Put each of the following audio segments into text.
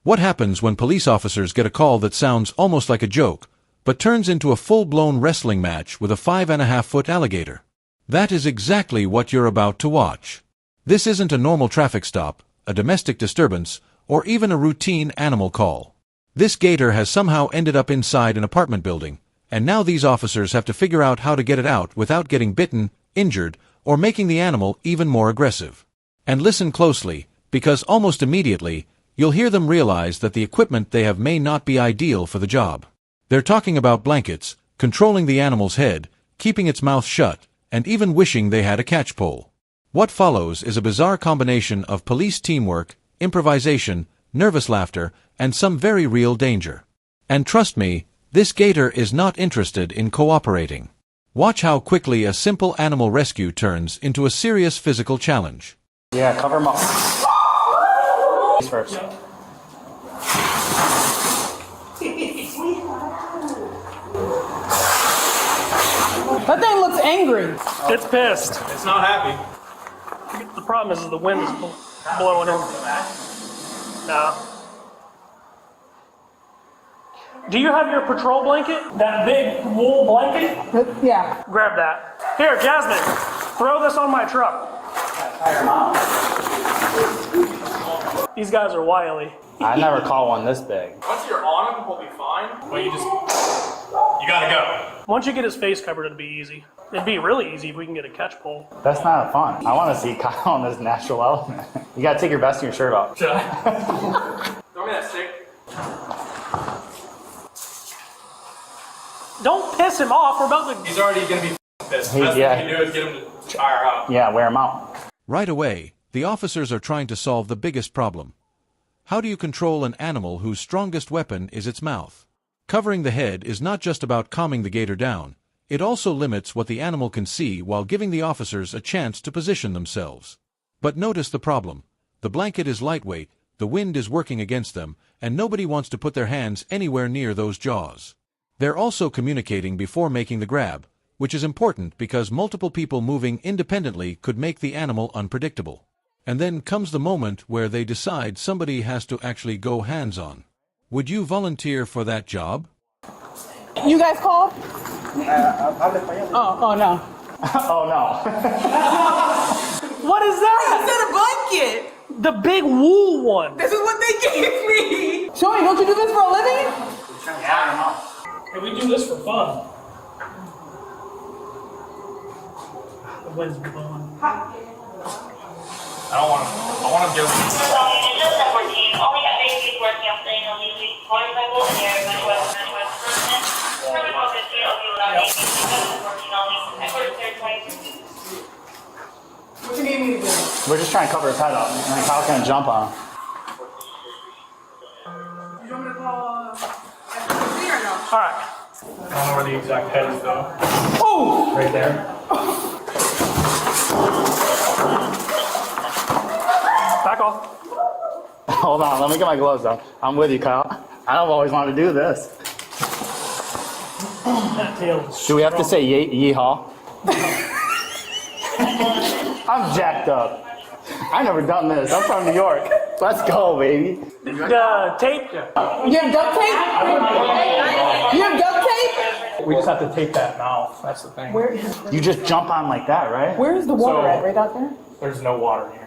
What happens when police officers get a call that sounds almost like a joke, but turns into a full-blown wrestling match with a 5.5-foot alligator? That is exactly what you're about to watch. This isn't a normal traffic stop, a domestic disturbance, or even a routine animal call. This gator has somehow ended up inside an apartment building, and now these officers have to figure out how to get it out without getting bitten, injured, or making the animal even more aggressive. And listen closely, because almost immediately, you'll hear them realize that the equipment they have may not be ideal for the job. They're talking about blankets, controlling the animal's head, keeping its mouth shut, and even wishing they had a catch pole. What follows is a bizarre combination of police teamwork, improvisation, nervous laughter, and some very real danger. And trust me, this gator is not interested in cooperating. Watch how quickly a simple animal rescue turns into a serious physical challenge. Yeah, cover him up. First. That thing looks angry. It's pissed. It's not happy. The problem is the wind is blowing in. No. Do you have your patrol blanket? That big wool blanket? Yeah. Grab that. Here, Jasmine, throw this on my truck. These guys are wily. I never caught one this big. Once you're on him, he'll be fine. But you gotta go. Once you get his face covered, it'll be easy. It'd be really easy if we can get a catch pole. That's not fun. I want to see Kyle in his natural element. You gotta take your vest and your shirt off. Should I? Throw me that stick. Don't piss him off. We're about to... He's already gonna be pissed. The best thing you can do is get him to fire up. Yeah, wear him out. Right away, the officers are trying to solve the biggest problem. How do you control an animal whose strongest weapon is its mouth? Covering the head is not just about calming the gator down. It also limits what the animal can see while giving the officers a chance to position themselves. But notice the problem. The blanket is lightweight, the wind is working against them, and nobody wants to put their hands anywhere near those jaws. They're also communicating before making the grab, which is important because multiple people moving independently could make the animal unpredictable. And then comes the moment where they decide somebody has to actually go hands-on. Would you volunteer for that job? You guys called? Oh no. Oh no. What is that? It's not a blanket. The big wool one. This is what they gave me. Showy, don't you do this for a living? Hey, we do this for fun. The wind's blowing. I want to give him. Only got babies working up there, motorcycle and air, West person. Criminal focus here, okay, without babies, working only. I worked there twice. What you need me to do? We're just trying to cover his head up, and then Kyle's gonna jump on him. You want me to call FTC or no? All right. I don't know where the exact head is though. Oh! Right there. Back off. Hold on, let me get my gloves on. I'm with you, Kyle. I don't always want to do this. That tail is Do we have to say yeehaw? I'm jacked up. I've never done this. I'm from New York. Let's go, baby. tape? You have duct tape? You have duct tape? We just have to tape that mouth. That's the thing. You just jump on like that, right? Where is the water So- at? Right out there? There's no water here.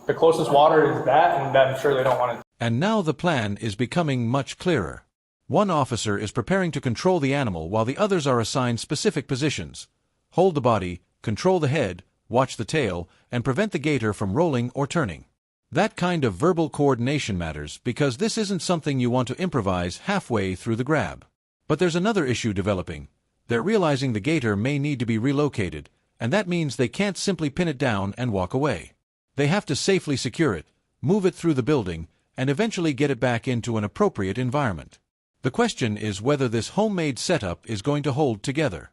The closest water is that, and I'm sure they don't want to. And now the plan is becoming much clearer. One officer is preparing to control the animal while the others are assigned specific positions. Hold the body, control the head, watch the tail, and prevent the gator from rolling or turning. That kind of verbal coordination matters because this isn't something you want to improvise halfway through the grab. But there's another issue developing. They're realizing the gator may need to be relocated, and that means they can't simply pin it down and walk away. They have to safely secure it, move it through the building, and eventually get it back into an appropriate environment. The question is whether this homemade setup is going to hold together.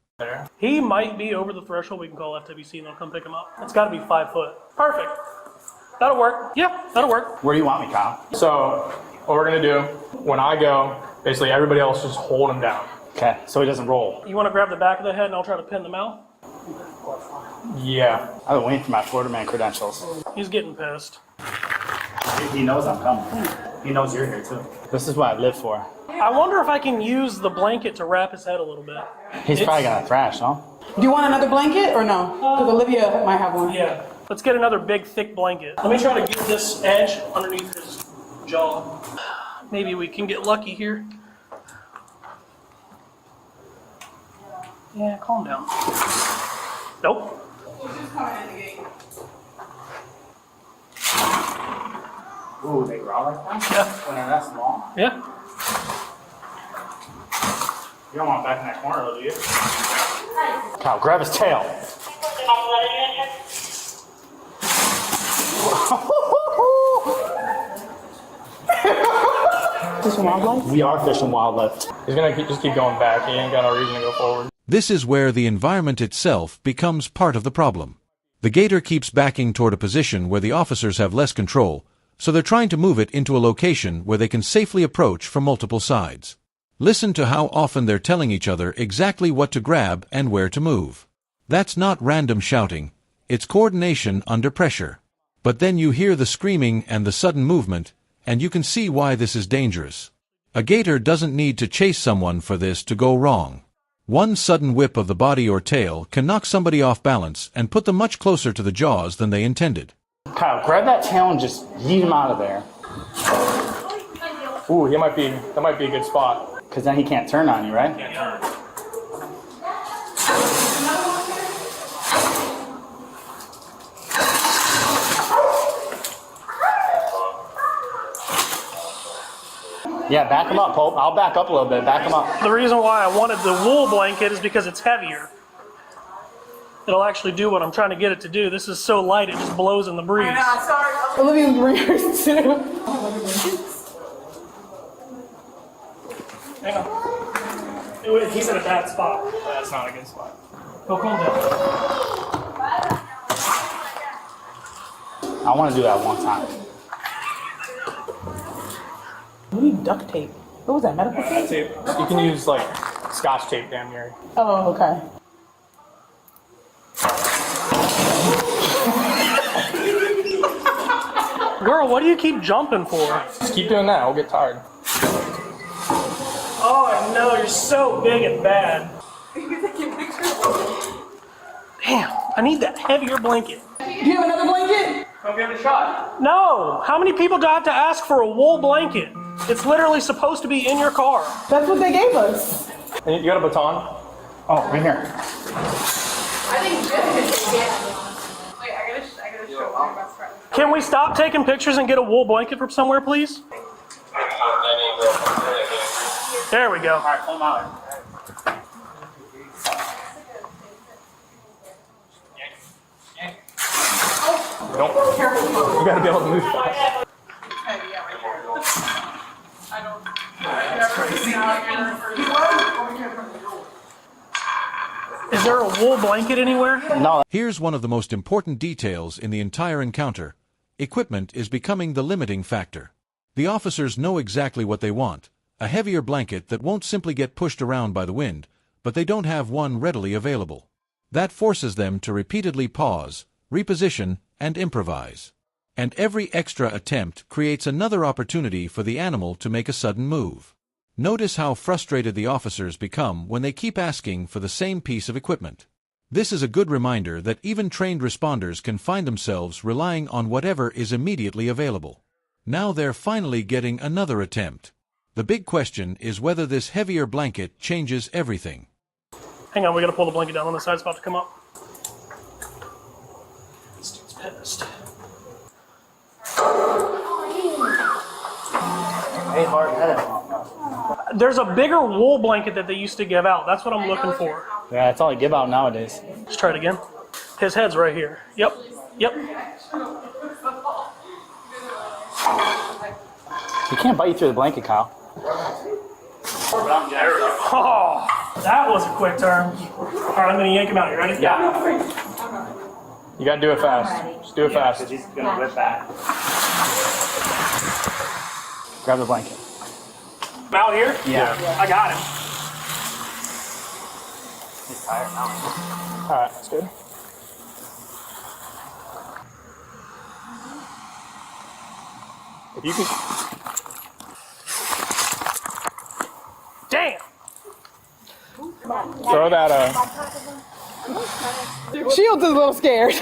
He might be over the threshold. We can call FWC and they'll come pick him up. It's got to be 5 foot. Perfect. That'll work. Yeah, that'll work. Where do you want me, Kyle? So what we're gonna do when I go, basically everybody else just hold him down. Okay, so he doesn't roll. You want to grab the back of the head and I'll try to pin the mouth? Yeah. I've been waiting for my Florida man credentials. He's getting pissed. He knows I'm coming. He knows you're here too. This is what I live for. I wonder if I can use the blanket to wrap his head a little bit. He's probably got a thrash, huh? Do you want another blanket or no? Because Olivia might have one. Yeah. Let's get another big, thick blanket. Let me try to get this edge underneath his jaw. Maybe we can get lucky here. Yeah, calm down. Nope. Ooh, they growl like that? Yeah. When they're that small? Yeah. You don't want it back in that corner, though, do you? Kyle, grab his tail. Fishing wildlife? We are fishing wildlife. He's gonna just keep going back. He ain't got no reason to go forward. This is where the environment itself becomes part of the problem. The gator keeps backing toward a position where the officers have less control, so they're trying to move it into a location where they can safely approach from multiple sides. Listen to how often they're telling each other exactly what to grab and where to move. That's not random shouting, it's coordination under pressure. But then you hear the screaming and the sudden movement, and you can see why this is dangerous. A gator doesn't need to chase someone for this to go wrong. One sudden whip of the body or tail can knock somebody off balance and put them much closer to the jaws than they intended. Kyle, grab that tail and just yeet him out of there. Ooh, that might be a good spot. Because then he can't turn on you, right? Can't turn. Yeah, back him up, Pope. I'll back up a little bit. Back him up. The reason why I wanted the wool blanket is because it's heavier. It'll actually do what I'm trying to get it to do. This is so light it just blows in the breeze. Olivia's bringers too. Hang on. He's in a bad spot. That's not a good spot. Go calm down. I want to do that one time. We need duct tape. What was that, medical tape? Tape. You can use like Scotch tape damn near. Oh, okay. Girl, what do you keep jumping for? Just keep doing that. I'll get tired. Oh, I know. You're so big and bad. Damn, I need that heavier blanket. Do you have another blanket? Come give it a shot. No! How many people do I have to ask for a wool blanket? It's literally supposed to be in your car. That's what they gave us. And you got a baton? Oh, right here. I think Jim can take it. Wait, I gotta show my best friend. Can we stop taking pictures and get a wool blanket from somewhere, please? There we go. All right, pull him out. Don't. You gotta be able to move fast. Okay, yeah, right here. I don't. I've never seen alligator. Is there a wool blanket anywhere? No. Here's one of the most important details in the entire encounter. Equipment is becoming the limiting factor. The officers know exactly what they want, a heavier blanket that won't simply get pushed around by the wind, but they don't have one readily available. That forces them to repeatedly pause, reposition, and improvise. And every extra attempt creates another opportunity for the animal to make a sudden move. Notice how frustrated the officers become when they keep asking for the same piece of equipment. This is a good reminder that even trained responders can find themselves relying on whatever is immediately available. Now they're finally getting another attempt. The big question is whether this heavier blanket changes everything. Hang on, we gotta pull the blanket down on the side. It's about to come up. This dude's pissed. Hey, hard-headed. There's a bigger wool blanket that they used to give out. That's what I'm looking for. Yeah, that's all I give out nowadays. Let's try it again. His head's right here. Yep. Yep. He can't bite you through the blanket, Kyle. Oh, that was a quick turn. All right, I'm gonna yank him out. You ready? Yeah. You gotta do it fast. Just do it fast. He's gonna whip back. Grab the blanket. Out here? Yeah. I got him. He's tired now. All right, that's good. If you can, Throw that, Shields is a little scared.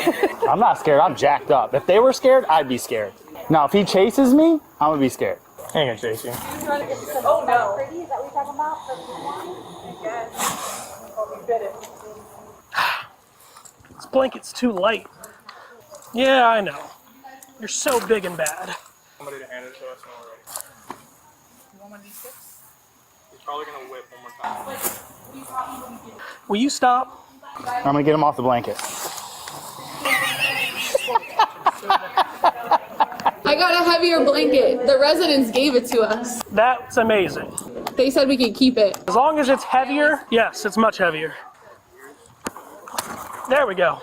I'm not scared. I'm jacked up. If they were scared, I'd be scared. Now, if he chases me, I'm gonna be scared. he ain't gonna chase you. Oh no. This blanket's too light. Yeah, I know. You're so big and bad. Somebody to hand it to us when we're ready. You want one of these sticks? He's probably gonna whip one more time. Will you stop? I'm gonna get him off the blanket. I got a heavier blanket. The residents gave it to us. That's amazing. They said we could keep it. As long as it's heavier, yes, it's much heavier. There we go.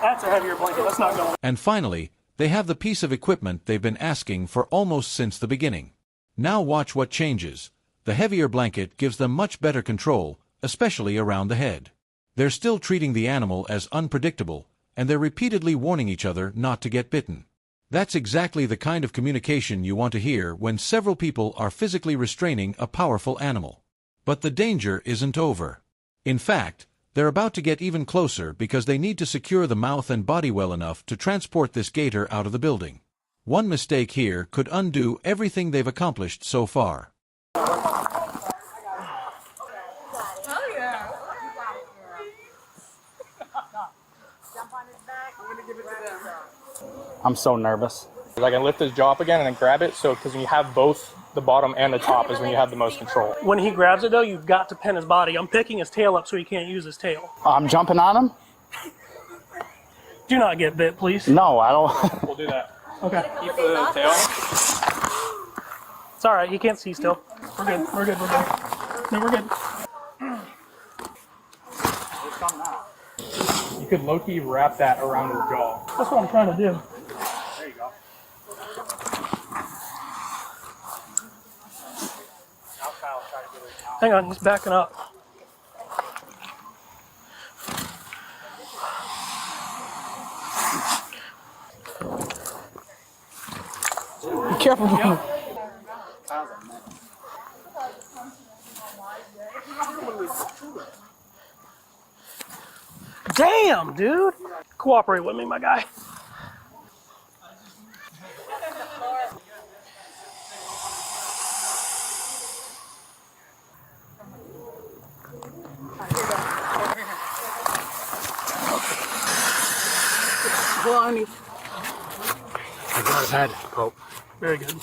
That's a heavier blanket. That's not going. And finally, they have the piece of equipment they've been asking for almost since the beginning. Now watch what changes. The heavier blanket gives them much better control, especially around the head. They're still treating the animal as unpredictable, and they're repeatedly warning each other not to get bitten. That's exactly the kind of communication you want to hear when several people are physically restraining a powerful animal. But the danger isn't over. In fact, they're about to get even closer because they need to secure the mouth and body well enough to transport this gator out of the building. One mistake here could undo everything they've accomplished so far. I'm so nervous. I can lift his jaw up again and then grab it. So, because when you have both the bottom and the top is when you have the most control. When he grabs it, though, you've got to pin his body. I'm picking his tail up so he can't use his tail. I'm jumping on him? Do not get bit, please. No, I don't. We'll do that. Okay. Keep the tail. It's all right. He can't see still. We're good. We're good. We're good. No, we're good. You could low-key wrap that around his jaw. That's what I'm trying to do. There you go. Hang on, he's backing up. Be careful. Damn, dude. Cooperate with me, my guy. I got his head. Oh. Very good.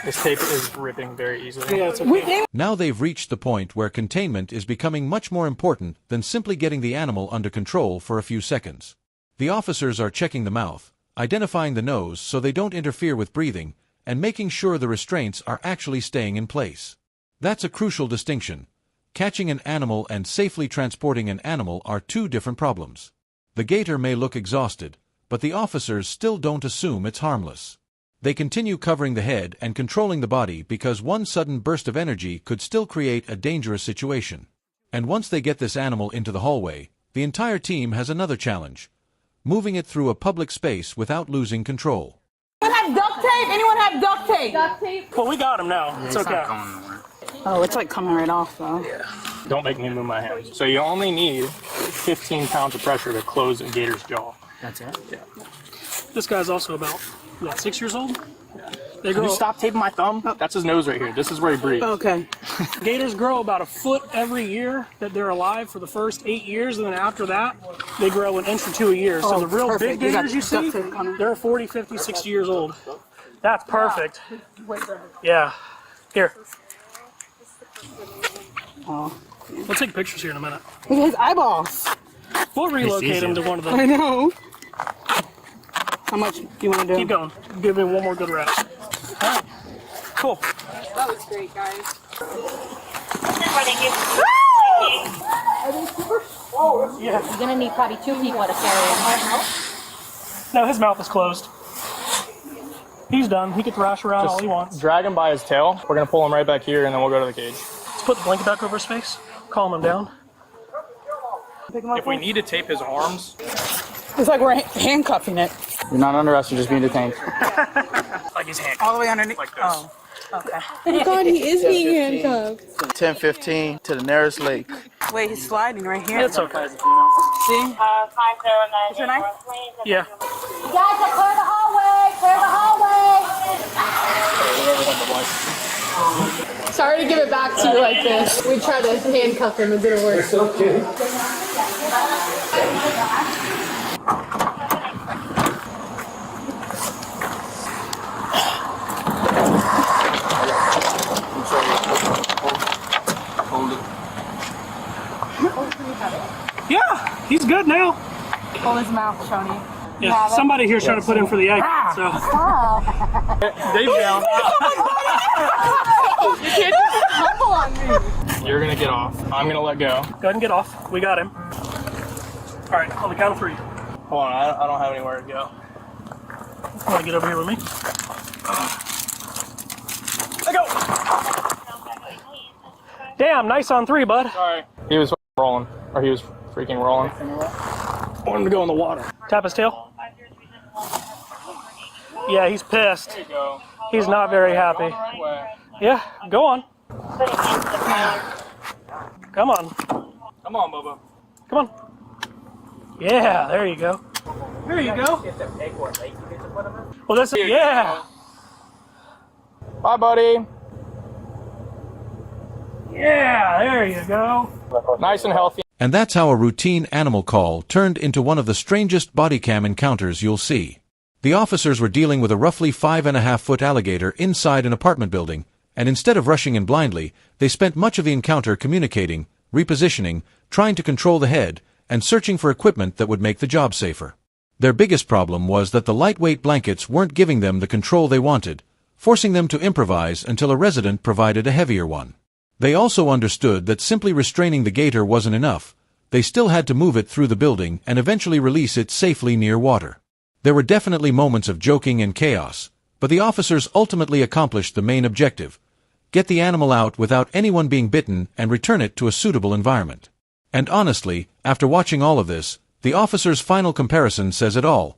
This tape is ripping very easily. Yeah, it's okay. Now they've reached the point where containment is becoming much more important than simply getting the animal under control for a few seconds. The officers are checking the mouth, identifying the nose so they don't interfere with breathing, and making sure the restraints are actually staying in place. That's a crucial distinction. Catching an animal and safely transporting an animal are two different problems. The gator may look exhausted, but the officers still don't assume it's harmless. They continue covering the head and controlling the body because one sudden burst of energy could still create a dangerous situation. And once they get this animal into the hallway, the entire team has another challenge: moving it through a public space without losing control. Anyone have duct tape? Anyone have duct tape? Duct tape. Well, we got him now. It's okay. Oh, it's like coming right off though. Don't make me move my hands. So you only need 15 pounds of pressure to close a gator's jaw. That's it? Yeah. This guy's also about, what, 6 years old? Yeah. They Can grow. you stop taping my thumb? That's his nose right here. This is where he breathes. Okay. Gators grow about a foot every year that they're alive for the first 8 years, and then after that, they grow an inch or two a year. So Oh, the real perfect. big You got gators you see, duct tape on it. they're 40, 50, 60 years old. That's perfect. Yeah. Here. Oh. We'll take pictures here in a minute. Look at his eyeballs. We'll relocate him to one of I the... know. How much do you want to do? Keep going. Give me one more good rep. All right. Cool. That was great, guys. Yeah. You're gonna need probably 2 people to carry him. No, his mouth is closed. He's done. He can thrash around all he wants. Drag him by his tail. We're going to pull him right back here, and then we'll go to the cage. Let's put the blanket back over his face. Calm him down. If we need to tape his arms, It's like we're handcuffing it. You're not under arrest, you're just being detained. like his hand. All the way underneath. Like this. Oh. Okay. Oh God, he is being handcuffed. 10:15 to the nearest lake. Wait, he's sliding right here. It's okay. See? 509. Is your knife? Yeah. You guys are clear the hallway. Clear the hallway. Sorry to give it back to you like this. We tried to handcuff him, it didn't work. It's okay. Yeah, he's good now. Hold his mouth, Shoni. Yeah, somebody here's trying to put in for the egg. So. Dave down. You can't just humble on me. You're gonna get off. I'm gonna let go. Go ahead and get off. We got him. All right, on the count of 3. Hold on, I don't have anywhere to go. Want to get over here with me? Let go. Damn, nice on 3, bud. Sorry. He was rolling, or he was freaking rolling. I want him to go in the water. Tap his tail. Yeah, he's pissed. There you go. He's not very happy. Going the right way. Yeah, go on. Come on. Come on, Bubba. Come on. Yeah, there you go. There you go. Well, this is, yeah. Bye, buddy. Yeah, there you go. Nice and healthy. And that's how a routine animal call turned into one of the strangest bodycam encounters you'll see. The officers were dealing with a roughly 5.5-foot alligator inside an apartment building, and instead of rushing in blindly, they spent much of the encounter communicating, repositioning, trying to control the head, and searching for equipment that would make the job safer. Their biggest problem was that the lightweight blankets weren't giving them the control they wanted, forcing them to improvise until a resident provided a heavier one. They also understood that simply restraining the gator wasn't enough. They still had to move it through the building and eventually release it safely near water. There were definitely moments of joking and chaos, but the officers ultimately accomplished the main objective: get the animal out without anyone being bitten and return it to a suitable environment. And honestly, after watching all of this, the officer's final comparison says it all.